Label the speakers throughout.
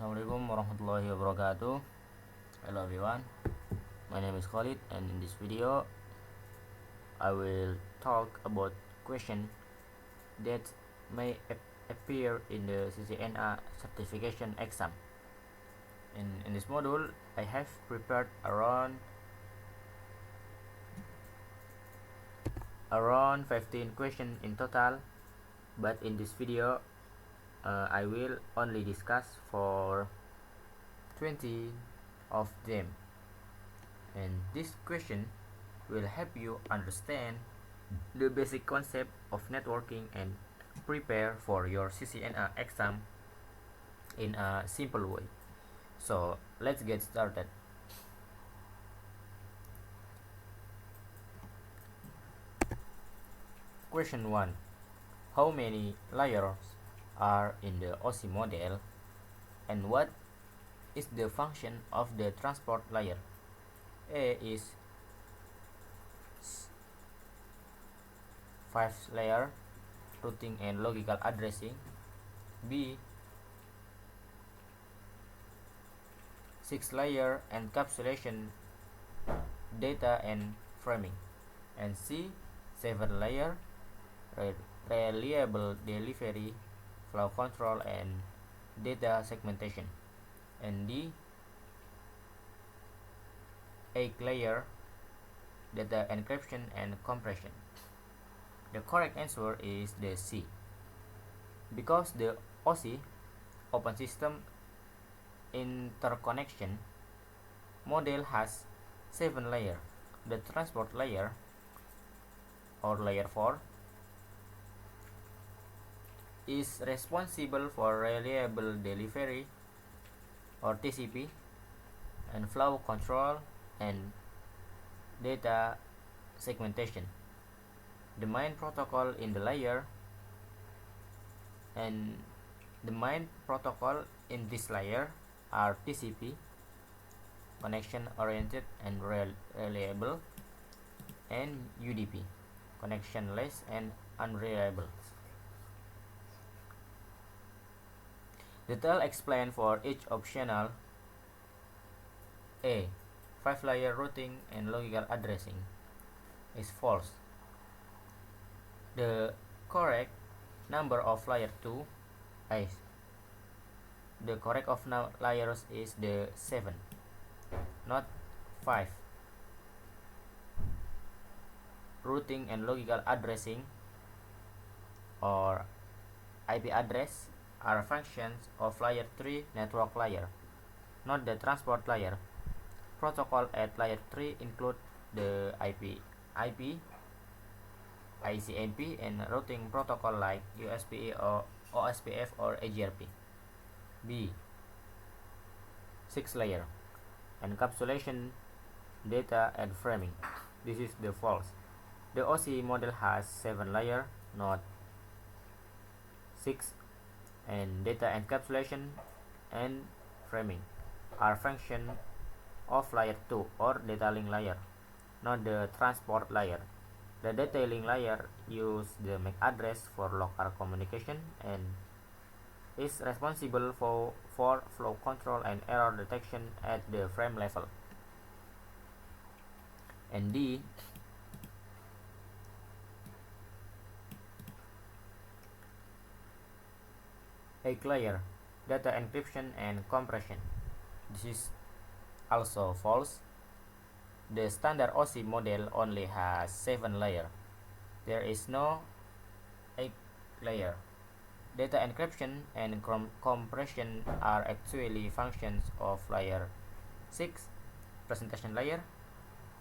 Speaker 1: Assalamualaikum warahmatullahi wabarakatuh. Hello everyone, my name is Khalid, and in this video I will talk about question that may appear in the CCNA certification exam. In this module I have prepared around 15 questions in total, but in this video I will only discuss for 20 of them, and this question will help you understand the basic concept of networking and prepare for your CCNA exam in a simple way. So let's get started. Question 1. How many layers are in the OSI model, and what is the function of the transport layer? A is 5 layer routing and logical addressing. B 6 layer encapsulation, data and framing. And C 7 layer reliable delivery, flow control and data segmentation. And D 8 layer data encryption and compression. The correct answer is the C, because the OSI open system interconnection model has 7 layers. The transport layer or layer 4 is responsible for reliable delivery or TCP and flow control and data segmentation. The main protocol in the layer and the main protocol in this layer are TCP, connection oriented and reliable, and UDP, connectionless and unreliable. Detail explained for each optional. A 5 layer routing and logical addressing is false. The correct number of layer 2 is the correct of layers is the 7, not 5. Routing and logical addressing or IP address are functions of layer 3 network layer, not the transport layer. Protocol at layer 3 include the IP, ICMP, and routing protocol like USPE or OSPF or AGRP. B 6 layer encapsulation, data and framing. This is the false. The OSI model has 7 layer, not 6, and data encapsulation and framing are function of layer 2 or data link layer, not the transport layer. The data link layer use the MAC address for local communication and is responsible for flow control and error detection at the frame level. And D 8 layer data encryption and compression. This is also false. The standard OSI model only has 7 layer. There is no 8 layer. Data encryption and compression are actually functions of layer 6 presentation layer,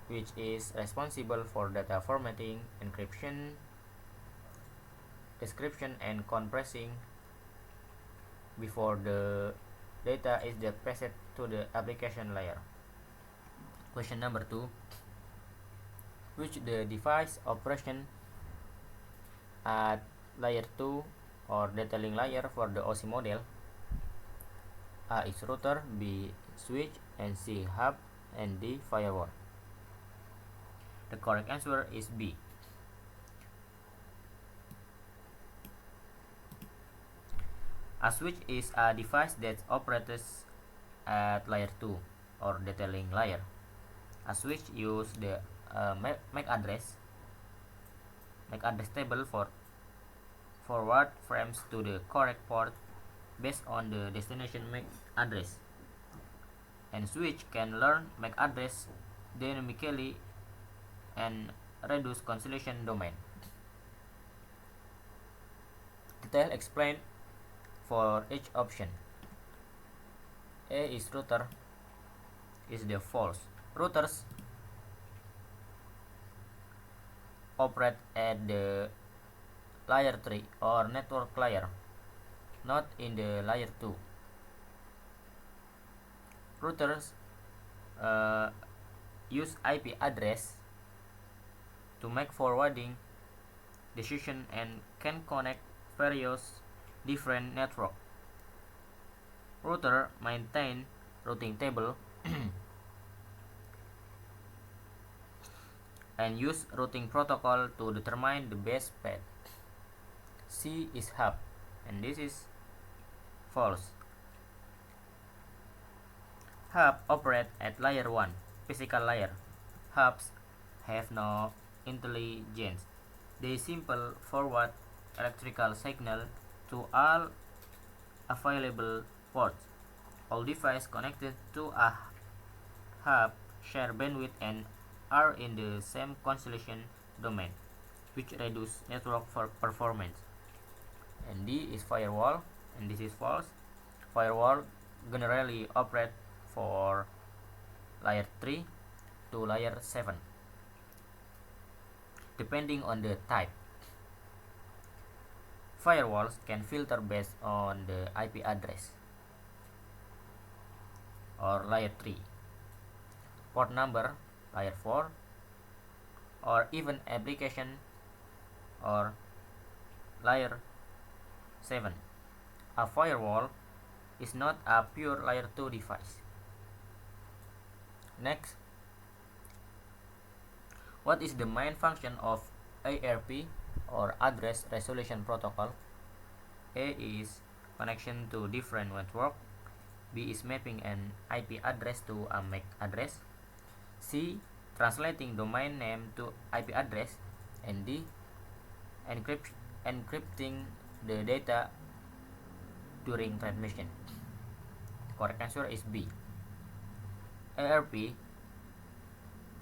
Speaker 1: which is responsible for data formatting, encryption, description and compressing before the data is passed to the application layer. Question number 2. Which the device operation at layer 2 or data link layer for the OSI model? A is router, B switch, and C hub, and D firewall. The correct answer is B. A switch is a device that operates at layer 2 or detailing layer. A switch uses the MAC address table for forward frames to the correct port based on the destination MAC address. And switch can learn MAC address dynamically and reduce constellation domain. Detail explained for each option. A is router is the false. Routers operate at the layer 3 or network layer, not in the layer 2. Routers use IP address to make forwarding decision and can connect various different network. Router maintain routing table and use routing protocol to determine the best path. C is hub, and this is false. Hub operate at layer 1, physical layer. Hubs have no intelligence. They simply forward electrical signal to all available ports. All devices connected to a hub share bandwidth and are in the same constellation domain, which reduce network performance. And D is firewall, and this is false. Firewall generally operate for layer 3 to layer 7, depending on the type. Firewalls can filter based on the IP address or layer 3, port number layer 4, or even application or layer 7. A firewall is not a pure layer 2 device. Next, what is the main function of ARP or Address Resolution Protocol? A is connection to different network. B is mapping an IP address to a MAC address. C, translating domain name to IP address. And D, encrypting the data during transmission. Correct answer is B. ARP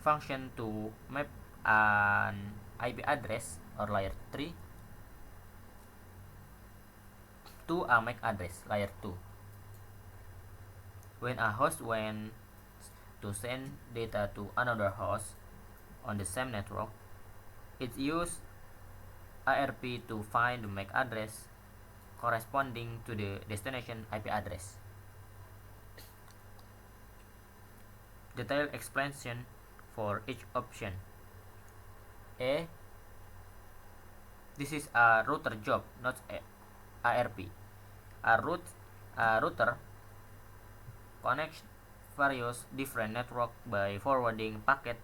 Speaker 1: function to map an IP address or layer 3 to a MAC address layer 2. When a host wants to send data to another host on the same network, it uses ARP to find the MAC address corresponding to the destination IP address. Detailed explanation for each option. A, this is a router job, not ARP. A router connects various different networks by forwarding packet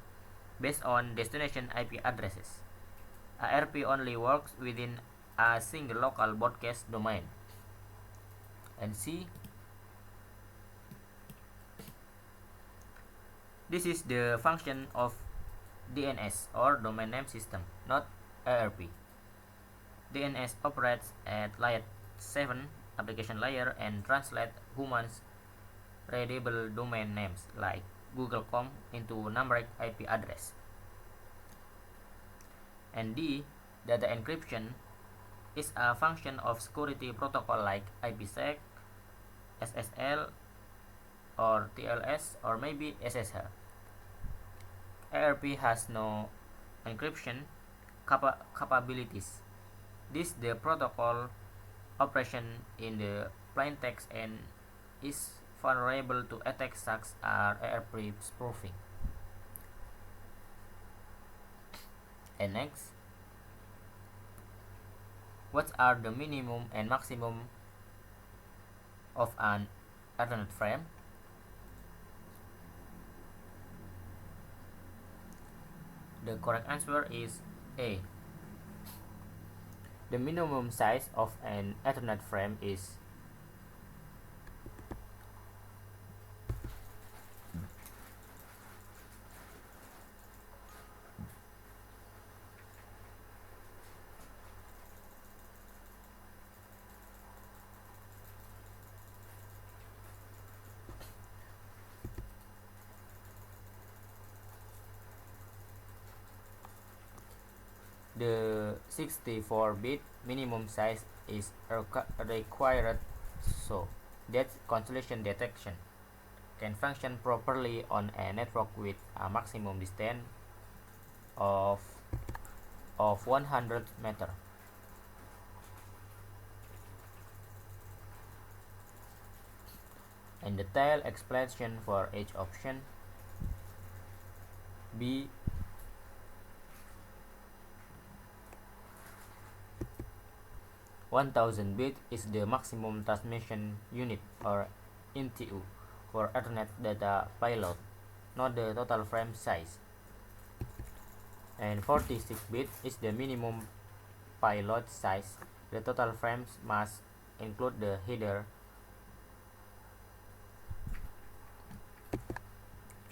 Speaker 1: based on destination IP addresses. ARP only works within a single local broadcast domain. And C, this is the function of DNS or domain name system, not ARP. DNS operates at layer 7 application layer and translate humans readable domain names like Google.com into numeric IP address. And D, data encryption, is a function of security protocol like IPsec, SSL, or TLS, or maybe SSH. ARP has no encryption capabilities. This the protocol operation in the plain text and is vulnerable to attacks such as ARP spoofing. And next, what are the minimum and maximum of an Ethernet frame? The correct answer is A. The minimum size of an Ethernet frame is The 64-bit minimum size is required so that constellation detection can function properly on a network with a maximum distance of 100 meters. And detailed explanation for each option. B. 1000 bit is the maximum transmission unit or MTU for Ethernet data payload, not the total frame size. And 46 bit is the minimum payload size. The total frames must include the header.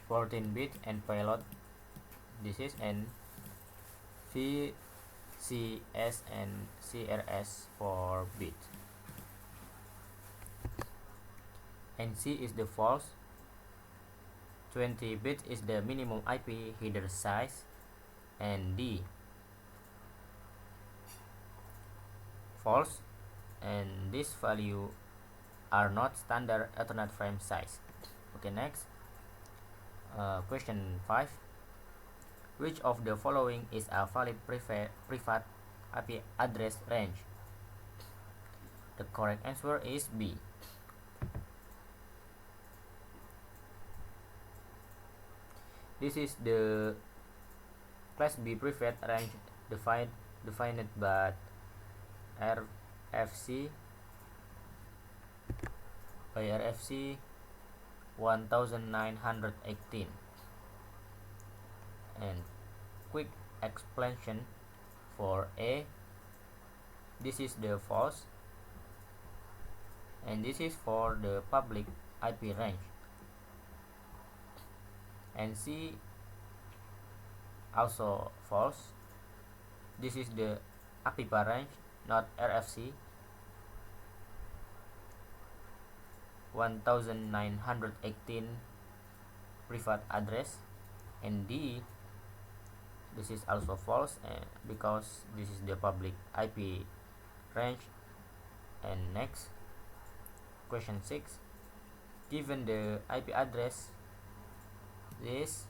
Speaker 1: 14-bit and payload. This is and VCS and CRS for bit. And C is the false. 20 bit is the minimum IP header size. And D false, and this value are not standard Ethernet frame size. Okay, next. Question 5. Which of the following is a valid private IP address range? The correct answer is B. This is the class B private range defined by RFC 1918. And quick explanation for A. This is the false, and this is for the public IP range. And C also false. This is the APIPA range, not RFC 1918 private address. And D, this is also false, because this is the public IP range. And next, question 6. Given the IP address this,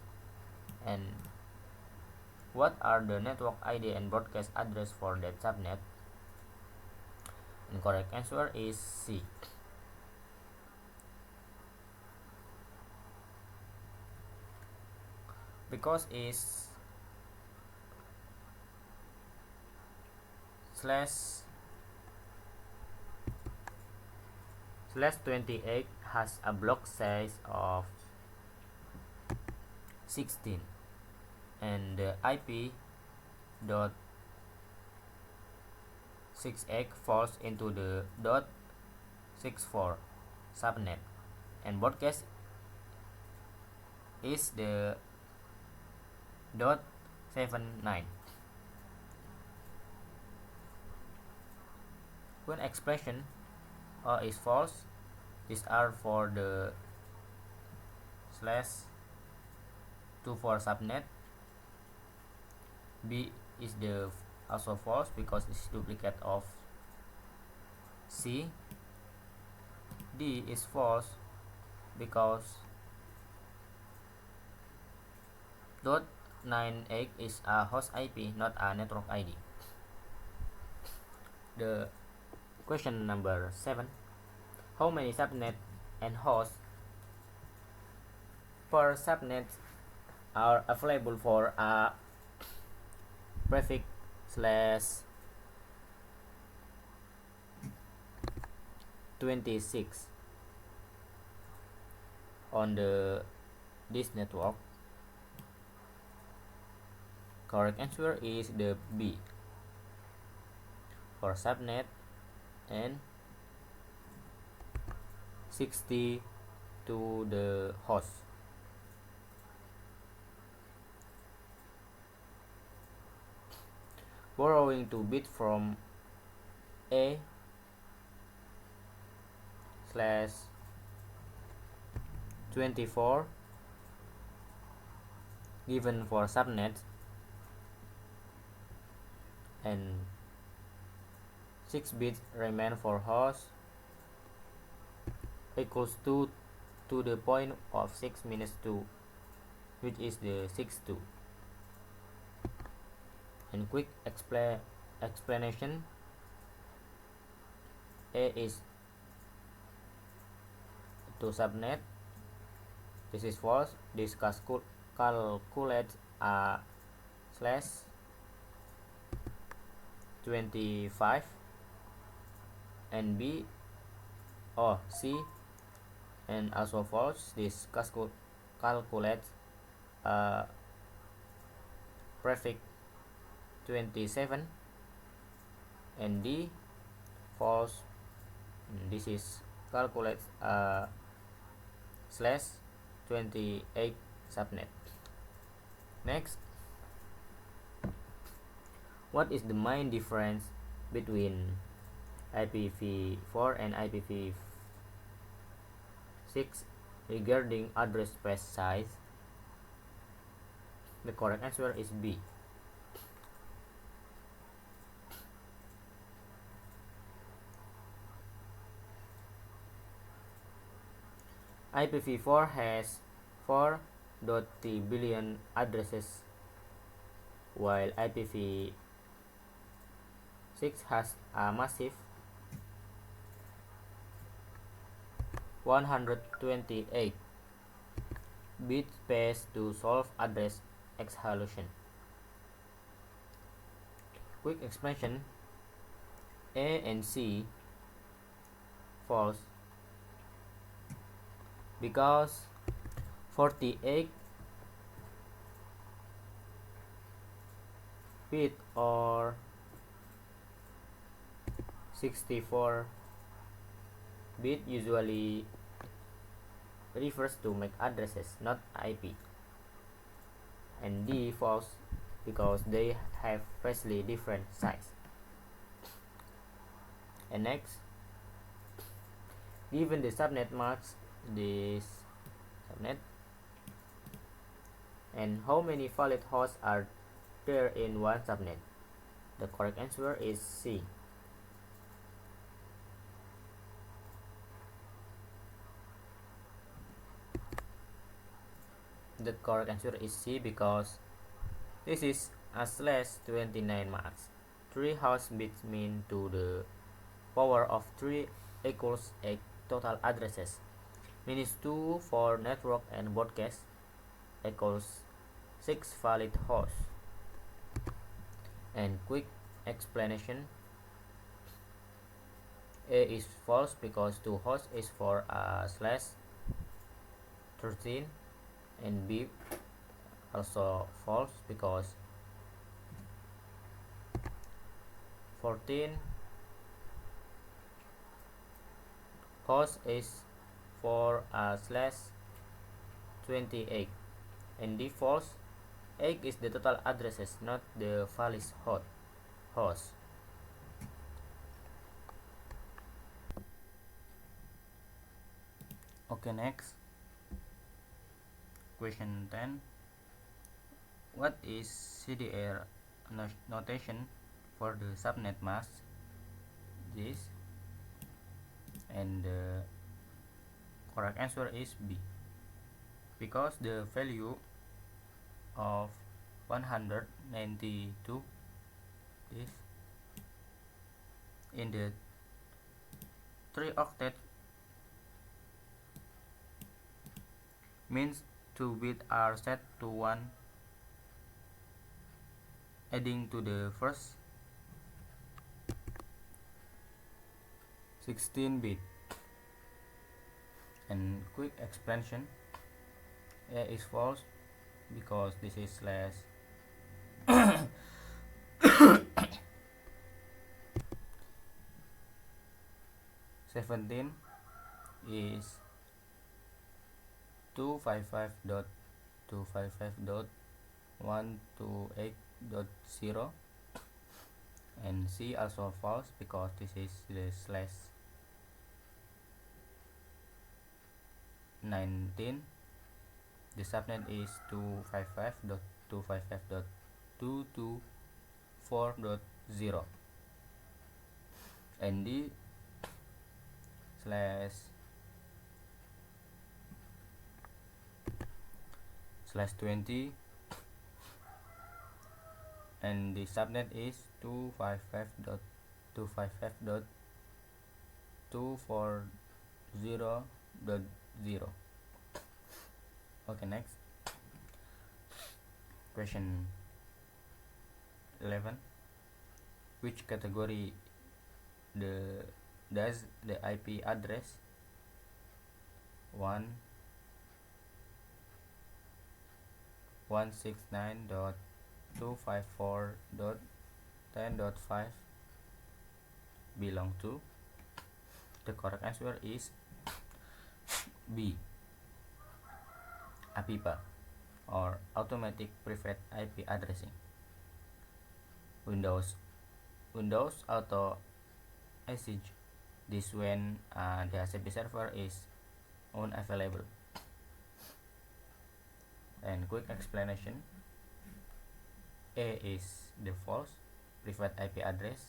Speaker 1: and what are the network ID and broadcast address for that subnet? And correct answer is C. Because is /28 has a block size of 16, and the IP dot 68 falls into the dot 64 subnet, and broadcast is the dot 79. When expression A is false, these are for the /24 subnet. B is the also false because it's duplicate of C. D is false because .98 is a host IP, not a network ID. The question number 7. How many subnet and hosts per subnet are available for a prefix /26 on this network? Correct answer is the B, for subnet and 60 to the host. Borrowing 2 bit from A /24 given for subnet and 6 bits remain for host equals 2 to the point of 6 minus 2, which is the 62. And quick explanation: A is to subnet. This is false. This calculates a slash 25, and C and also false. This calculates a prefix 27, and D false. This is calculates a slash 28 subnet. Next, what is the main difference between IPv4 and IPv6 regarding address space size? The correct answer is B. IPv4 has 4.3 billion addresses, while IPv6 has a massive 128 bit space to solve address exclusion. Quick explanation: A and C false because 48 bit or 64 bit usually refers to MAC addresses, not IP. And D false because they have vastly different size. And next, given the subnet marks this subnet, and how many valid hosts are there in one subnet? The correct answer is C. The correct answer is C because this is a slash 29 marks. 3 host bits mean to the power of 3 equals 8 total addresses, minus 2 for network and broadcast equals 6 valid hosts. And quick explanation: A is false because 2 hosts is for a slash 13, and B also false because 14 host is for a slash 28, and D false. 8 is the total addresses, not the valid host. Okay, next question 10. What is CDR notation for the subnet mask? This, and the correct answer is B because the value of 192 is in the 3 octet means 2 bits are set to 1, adding to the first 16 bit. And quick explanation: A is false because this is slash 17 is 255.255.128.0, and C also false because this is the slash 19. The subnet is 255.255.224.0, 0 nd slash 20 and the subnet is 255.255.240.0. Okay, next question 11. Which category does the IP address 169.254.10.5 belong to? The correct answer is B, APIPA, or Automatic Private IP Addressing. Windows Auto Assign this when the DHCP server is unavailable. And quick explanation: A is the false private IP address,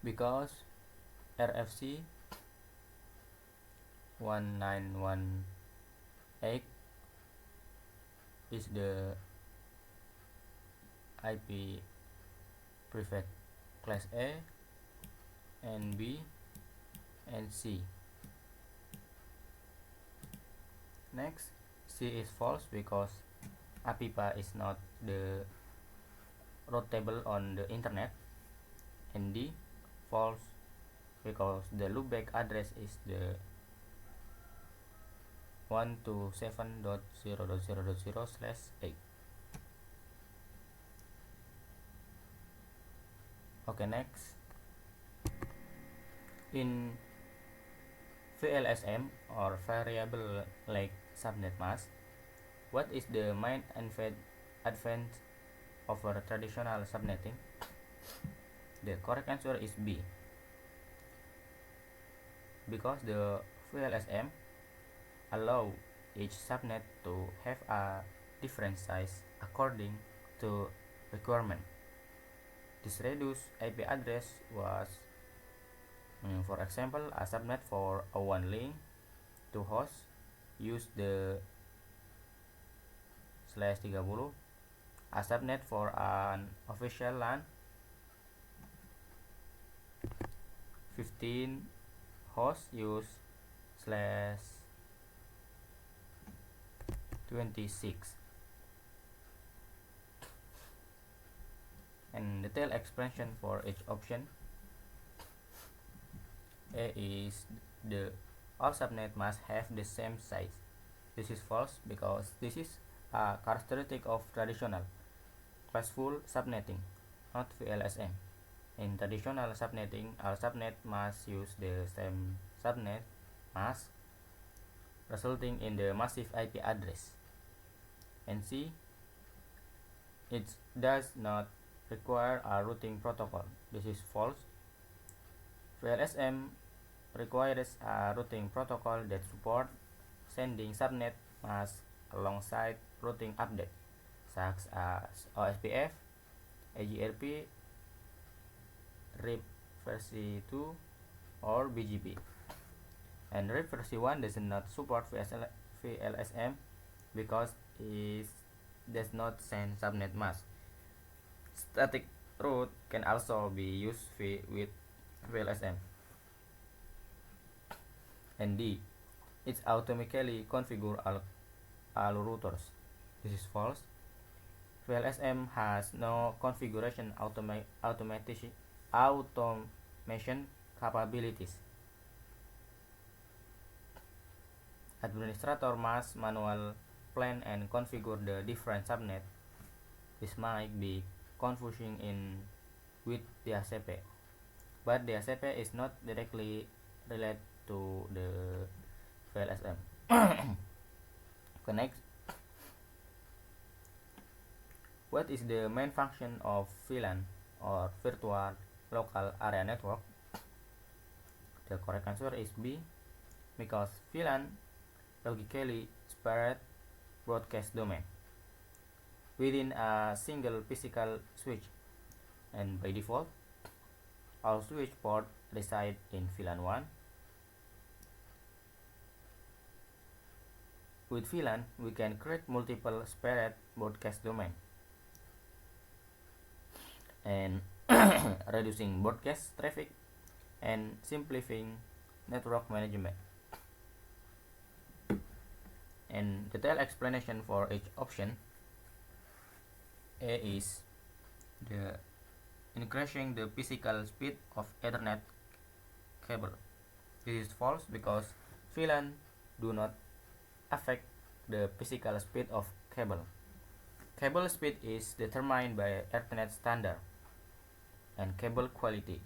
Speaker 1: because RFC 1918 is the IP private class A and B and C. Next, C is false because APIPA is not the routable on the internet, and D false because the loopback address is the 127.0.0.0/8. Okay, next, in VLSM or variable length subnet mask, what is the main advantage over traditional subnetting? The correct answer is B, because the VLSM allow each subnet to have a different size according to requirement. This reduced IP address was, for example, a subnet for a one link to host use the /30, a subnet for an official LAN 15 hosts use /26. And detailed expression for each option. A is the all subnet must have the same size. This is false because this is a characteristic of traditional classful subnetting, not VLSM. In traditional subnetting, all subnet must use the same subnet mask, resulting in the massive IP address. And C, it does not require a routing protocol. This is false. VLSM requires a routing protocol that supports sending subnet masks alongside routing update, such as OSPF, AGRP, RIP version 2, or BGP. And RIP version 1 does not support VLSM because it does not send subnet mask. Static route can also be used with VLSM. And D, it's automatically configure all routers. This is false. VLSM has no configuration automation capabilities. Administrator must manual plan and configure the different subnet. This might be confusing with DHCP, but DHCP is not directly related to the VLSM. Next, what is the main function of VLAN or Virtual Local Area Network? The correct answer is B, because VLAN logically separate broadcast domain. within a single physical switch, and by default all switch ports reside in VLAN 1. With VLAN, we can create multiple spared broadcast domain and reducing broadcast traffic and simplifying network management. And detailed explanation for each option. A is the increasing the physical speed of Ethernet cable. This is false because VLAN do not affect the physical speed of cable. Cable speed is determined by Ethernet standard and cable quality.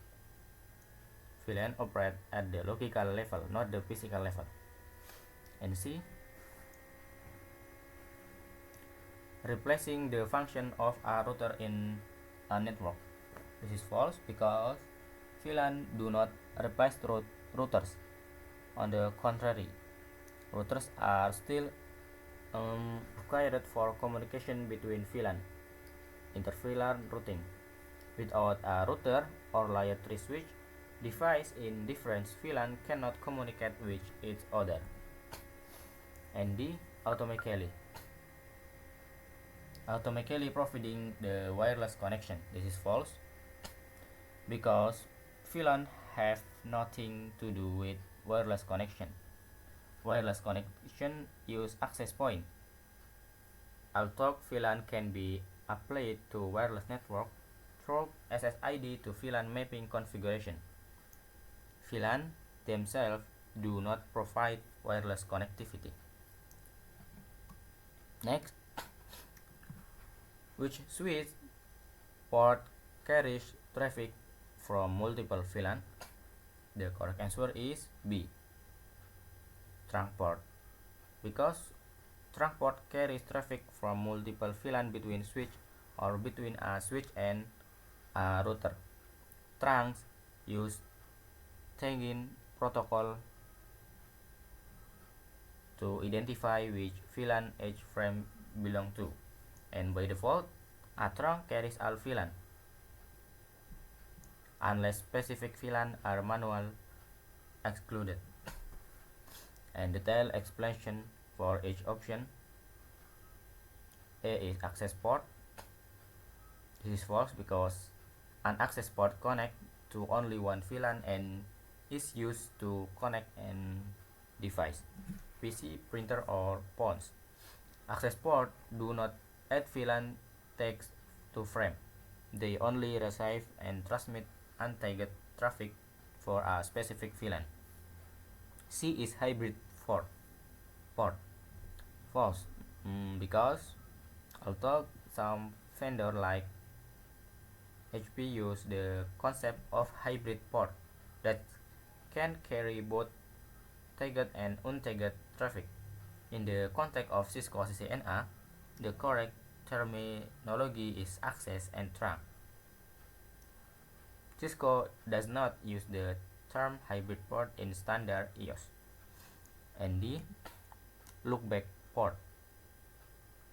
Speaker 1: VLAN operate at the logical level, not the physical level. And C, replacing the function of a router in a network. This is false because VLAN do not replace routers. On the contrary, routers are still required for communication between VLAN, inter-VLAN routing. Without a router or layer 3 switch, devices in different VLAN cannot communicate with each other. And D, automatically providing the wireless connection. This is false because VLAN have nothing to do with wireless connection. Wireless connection use access point. Although VLAN can be applied to wireless network through SSID to VLAN mapping configuration, VLAN themselves do not provide wireless connectivity. Next, which switch port carries traffic from multiple VLAN? The correct answer is B, trunk port, because trunk port carries traffic from multiple VLAN between switch or between a switch and a router. Trunks use tagging protocol to identify which VLAN each frame belong to, and by default, a trunk carries all VLAN, unless specific VLAN are manual excluded. And detailed explanation for each option. A is access port. This is false because an access port connects to only one VLAN and is used to connect an device, PC, printer, or phones. Access port do not add VLAN tags to frame. They only receive and transmit untagged traffic for a specific VLAN. C is hybrid port. False, because although some vendor like HP use the concept of hybrid port that can carry both tagged and untagged traffic. In the context of Cisco CCNA, the correct terminology is access and trunk. Cisco does not use the term hybrid port in standard EOS. And D, loopback port.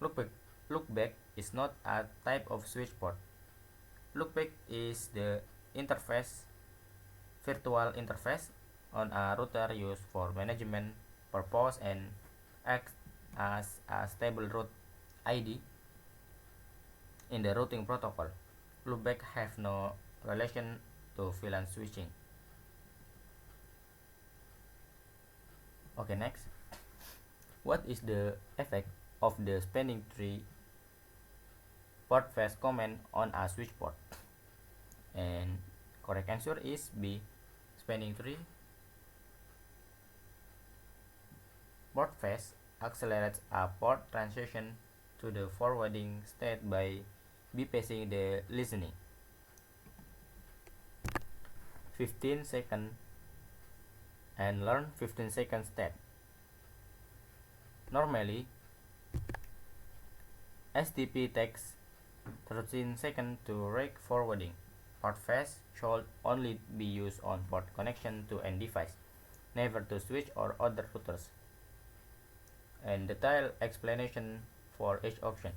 Speaker 1: Loopback is not a type of switch port. Loopback is the virtual interface on a router used for management purpose and acts as a stable route ID in the routing protocol. Loopback have no relation to VLAN switching. Okay, next. What is the effect of the spanning tree port phase command on a switch port? And correct answer is B, spanning tree port phase accelerates a port transition to the forwarding state by bypassing the listening 15-second and learn 15-second state. Normally, SDP takes 13 seconds to reach forwarding. Port phase should only be used on port connection to end device, never to switch or other routers. And detailed explanation for each option.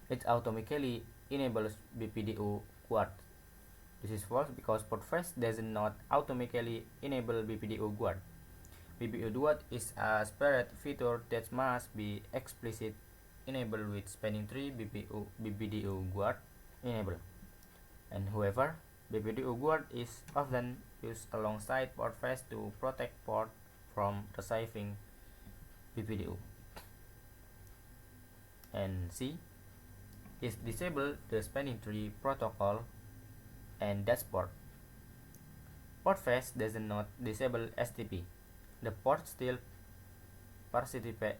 Speaker 1: It automatically enables BPDU guard. This is false because Portfast does not automatically enable BPDU guard. BPDU guard is a separate feature that must be explicitly enabled with spanning tree BPDU guard enabled. And however, BPDU guard is often used alongside Portfast to protect port from receiving BPDU. And C is disable the spanning tree protocol and dashboard. Portfast does not disable STP. The port still participate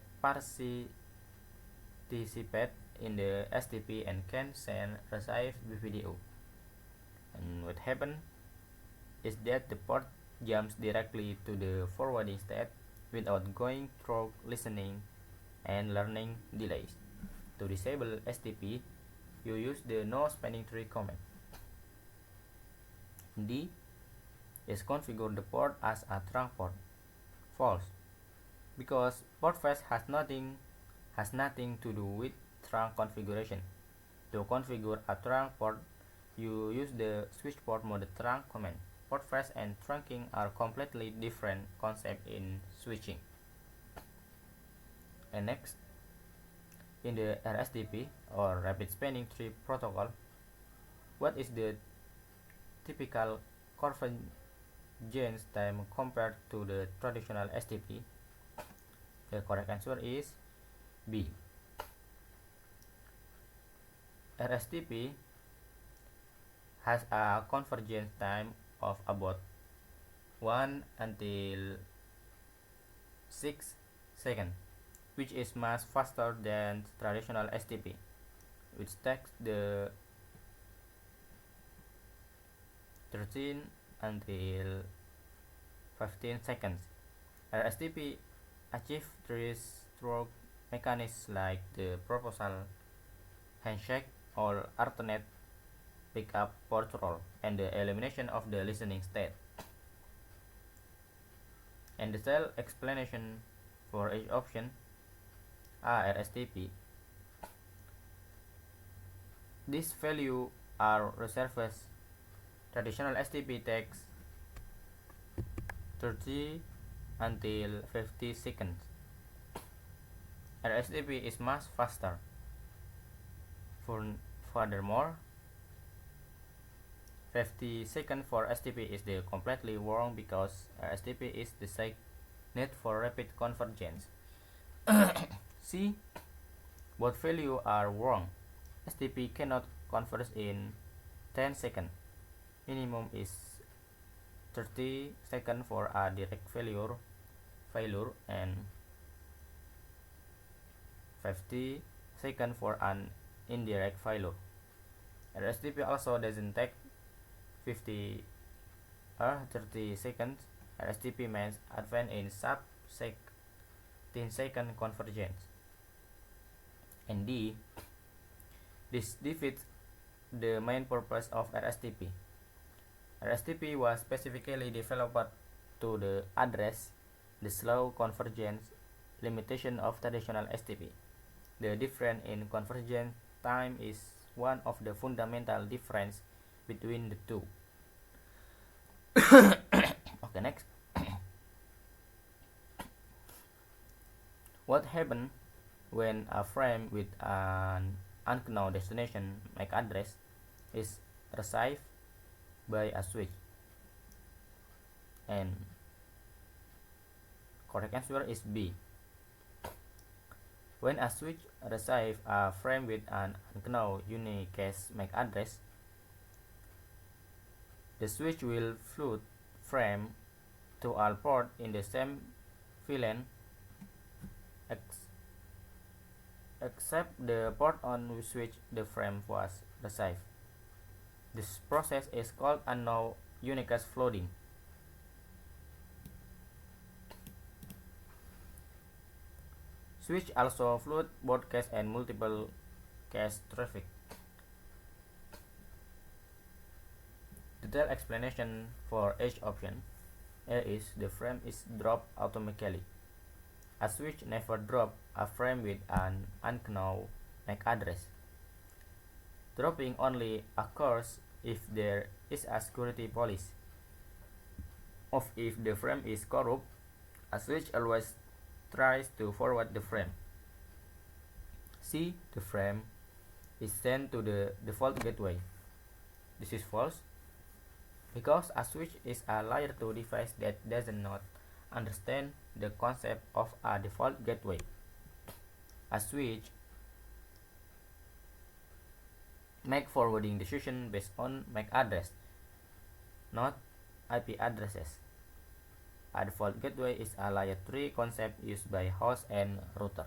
Speaker 1: in the STP and can send receive BPDU. And what happens is that the port jumps directly to the forwarding state without going through listening and learning delays. To disable STP, you use the no spanning tree command. D is configure the port as a trunk port. False, because Portfast has nothing to do with trunk configuration. To configure a trunk port, you use the switch port mode trunk command. Portfast and trunking are completely different concepts in switching. And next, in the RSTP or Rapid Spanning Tree Protocol, what is the typical convergence time compared to the traditional STP? The correct answer is B. RSTP has a convergence time of about 1 until 6 seconds, which is much faster than traditional STP, which takes the 13 until 15 seconds. RSTP achieves three-stroke mechanisms like the proposal, handshake, or alternate pickup port roll, and the elimination of the listening state. And the cell explanation for each option are RSTP. These values are reserved. Traditional STP takes 30 until 50 seconds. RSTP is much faster. Furthermore, 50 seconds for STP is completely wrong because STP is designed for rapid convergence. C. Both values are wrong. STP cannot converge in 10 seconds. Minimum is 30 seconds for a direct failure and 50 seconds for an indirect failure. RSTP also doesn't take 50 or 30 seconds. RSTP means advance in sub 10-second convergence. And D. This defeats the main purpose of RSTP. RSTP was specifically developed to address the slow convergence limitation of traditional STP. The difference in convergence time is one of the fundamental differences between the two. Okay, next. What happens when a frame with an unknown destination MAC address is received by a switch? And correct answer is B. When a switch receives a frame with an unknown unicast MAC address, the switch will flood frame to all ports in the same VLAN except the port on which the frame was received. This process is called unknown unicast flooding. Switch also flood both cache and multiple cache traffic. Detailed explanation for each option. A is the frame is dropped automatically. A switch never drops a frame with an unknown MAC address. Dropping only occurs if there is a security policy. Of if the frame is corrupt, a switch always tries to forward the frame. C. The frame is sent to the default gateway. This is false because a switch is a layer 2 device that does not understand the concept of a default gateway. A switch make forwarding decision based on MAC address, not IP addresses. A default gateway is a layer 3 concept used by host and router.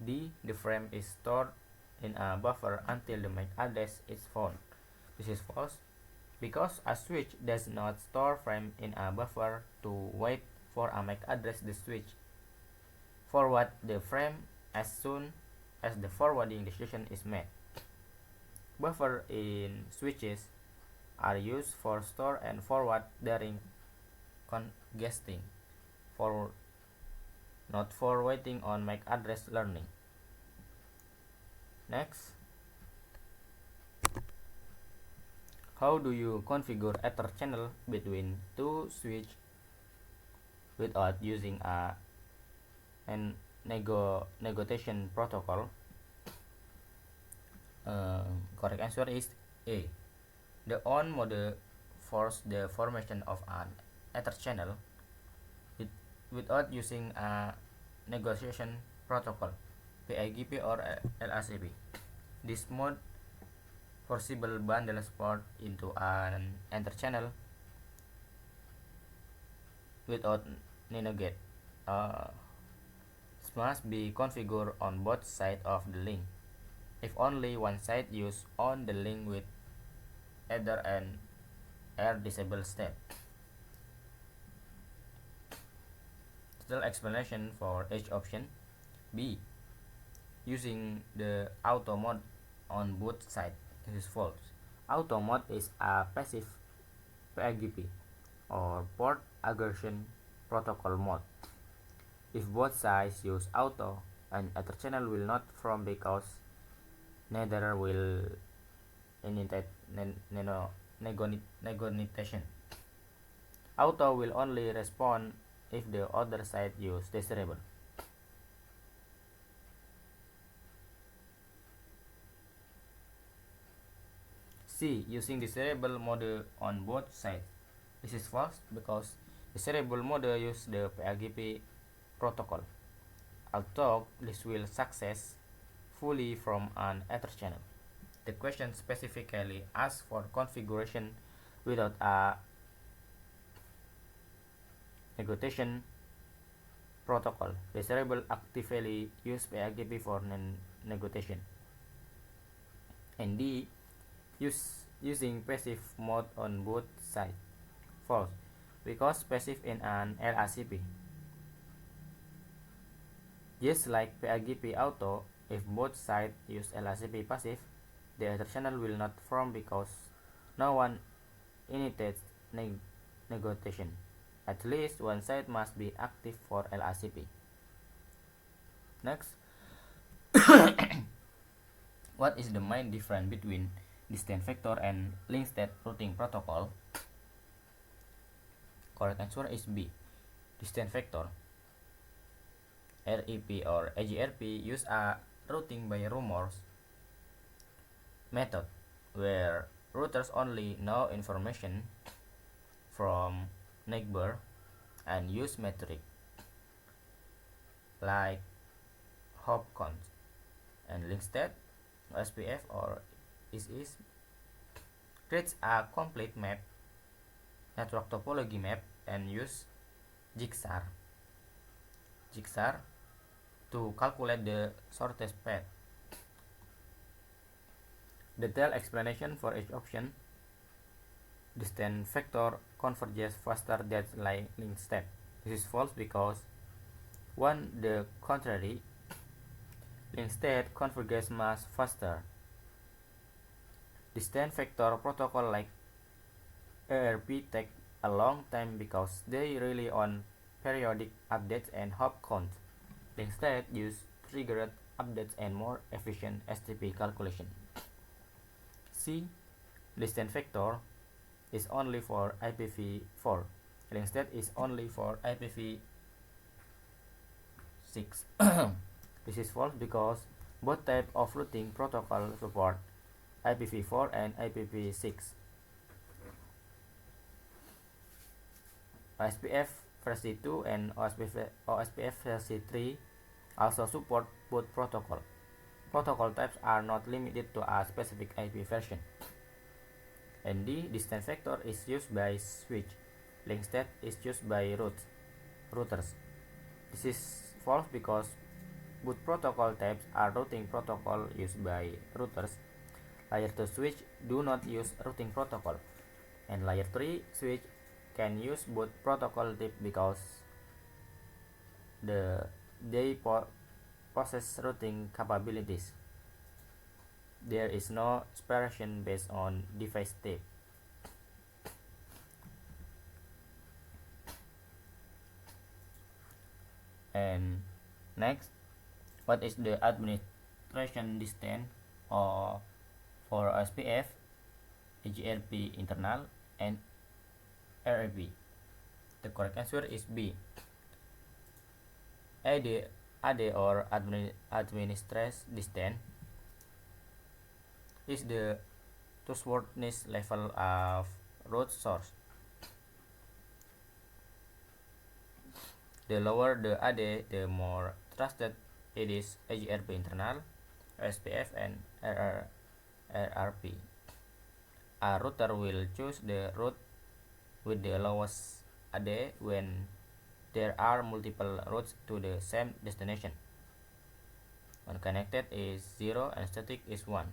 Speaker 1: D. The frame is stored in a buffer until the MAC address is found. This is false because a switch does not store frame in a buffer to wait for a MAC address. The switch forward the frame as soon as the forwarding decision is made. Buffer in switches are used for store and forward during congesting, not for waiting on MAC address learning. Next, how do you configure Ether channel between two switches without using a negotiation protocol? Correct answer is A. The on mode forces the formation of an Ether channel without using a negotiation protocol, PIGP or LACP. This mode forcible bundles port into an Ether channel without NegoGate. This must be configured on both sides of the link. If only one side used on the link with either an air disable step. Still explanation for each option. B. Using the auto mode on both sides. This is false. Auto mode is a passive PIGP or port aggression protocol mode. If both sides use auto, an Ether channel will not form because neither will initiate negotiation. Auto will only respond if the other side use desirable. C. Using desirable mode on both sides. This is false because desirable mode use the PIGP protocol, although this will success fully from an Ether channel. The question specifically asks for configuration without a negotiation protocol. Desirable actively use PIGP for negotiation. And D. Using passive mode on both sides. False, because passive in an LACP. Just like PIGP auto, if both sides use LACP passive, the Ether channel will not form because no one initiates negotiation. At least one side must be active for LACP. Next, what is the main difference between distance vector and link state routing protocol? Correct answer is B. Distance vector, REP or AGRP, use a routing by rumors method where routers only know information from neighbor and use metric like hop count. And link state, SPF or is creates a complete map, network topology map, and use Jigsaw to calculate the shortest path. Detailed explanation for each option. Distance vector converges faster than link state. This is false because on the contrary, link state converges much faster. Distance vector protocol like ARP take a long time because they rely on periodic updates and hop count. Link state use triggered updates and more efficient STP calculation. C. Distance vector is only for IPv4. Instead is only for IPv6. This is false because both types of routing protocol support IPv4 and IPv6. OSPF versi 2 and OSPF versi 3 also support both protocol. Protocol types are not limited to a specific IP version. And D. Distance vector is used by switch. Link state is used by routers. This is false because both protocol types are routing protocol used by routers. Layer 2 switch do not use routing protocol, and layer 3 switch can use both protocol type because they possess routing capabilities. There is no separation based on device type. And next, what is the administration distance or for OSPF, EGRP internal, and RAP? The correct answer is B. AD or administration distance is the trustworthiness level of root source. The lower the AD, the more trusted it is. EGRP internal, OSPF, and RRP. A router will choose the route with the lowest AD when there are multiple routes to the same destination. Unconnected is 0 and static is 1.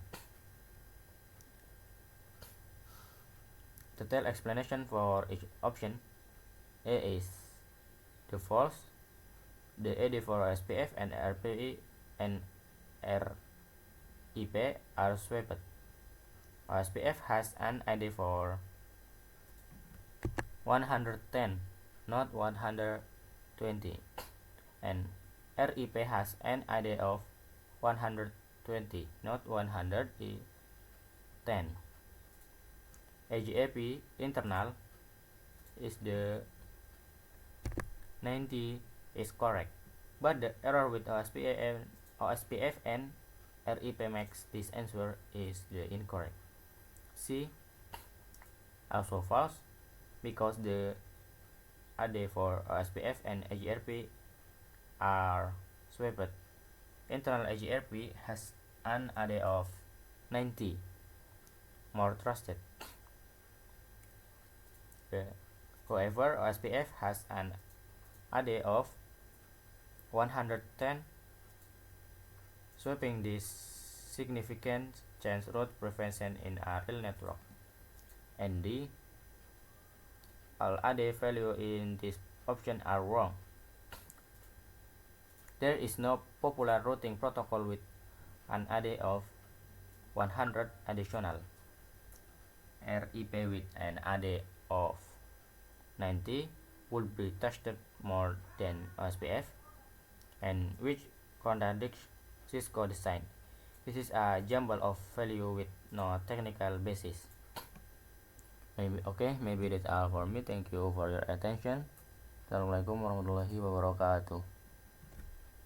Speaker 1: Detailed explanation for each option. A is the false. The AD for SPF and RPE and RIP are swapped. OSPF has an ID for 110, not 120, and RIP has an ID of 120, not 110. EGRP internal is the 90 is correct, but the error with OSPF and RIP makes this answer is the incorrect. C also false because the AD for OSPF and EGRP are swapped. Internal EGRP has an AD of 90, more trusted. However, OSPF has an AD of 110. Swapping this significant change route prevention in a real network. And D, all AD value in this option are wrong. There is no popular routing protocol with an AD of 100 additional. RIP with an AD of 90 would be tested more than OSPF, and which contradicts Cisco design. This is a jumble of value with no technical basis. Maybe that's all for me. Thank you for your attention. Assalamualaikum warahmatullahi wabarakatuh.